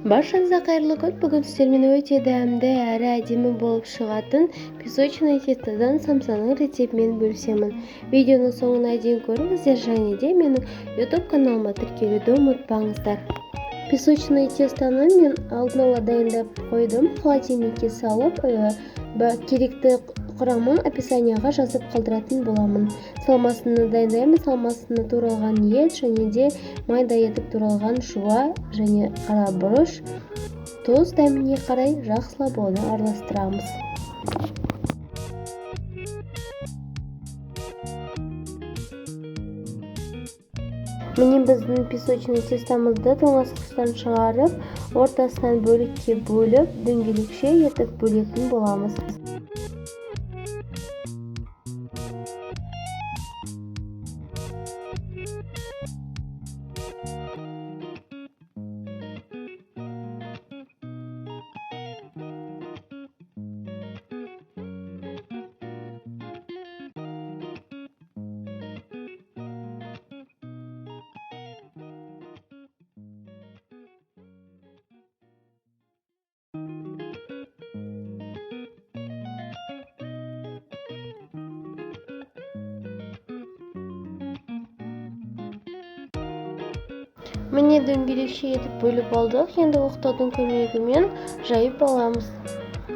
Баршаңызға қайырлы күн. Бүгін сіздермен өте дәмді әрі әдемі болып шығатын песочное тестодан самсаның рецептімен бөлісемін. Видеоны соңына дейін көріңіздер және де менің YouTube каналыма тіркелуді ұмытпаңыздар. Песочное тестоны мен алдын ала дайындап қойдым. Холодильникке салып, керекті құрамын описанияға жазып қалдыратын боламын. Салмасыны дайындаймыз. Салмасыны туралған ет және де майда етіп туралған жуа және қара бұрыш, тұз дәміне қарай жақсылап оны араластырамыз. Міне біздің песочный тестомызды тоңазытқыштан шығарып, ортасынан бөлікке бөліп, дөңгелекше етіп бөлетін боламыз. Міне дөңгелекше етіп бөліп алдық. Енді оқтаудың көмегімен жайып аламыз.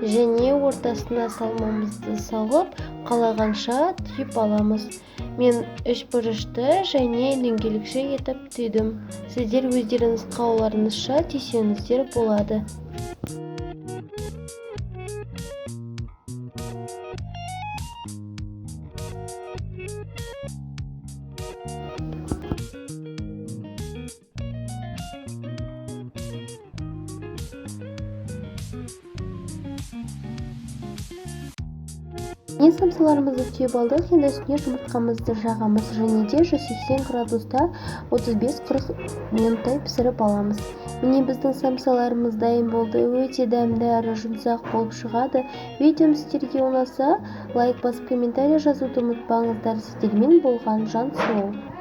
Және ортасына салмамызды салып, қалағанша түйіп аламыз. Мен үш бұрышты және дөңгелекше етіп түйдім. Сіздер өздеріңіз қалауларыңызша түйсеңіздер болады. Самсаларымызды түйіп алдық. Енді үстіне жұмыртқамызды жағамыз және де 180 градуста 35-40 минуттай пісіріп аламыз. Міне біздің самсаларымыз дайын болды. Өте дәмді әрі жұмсақ болып шығады. Видеом сіздерге ұнаса, лайк басып комментарий жазуды ұмытпаңыздар. Сіздермен болған Жансұлу.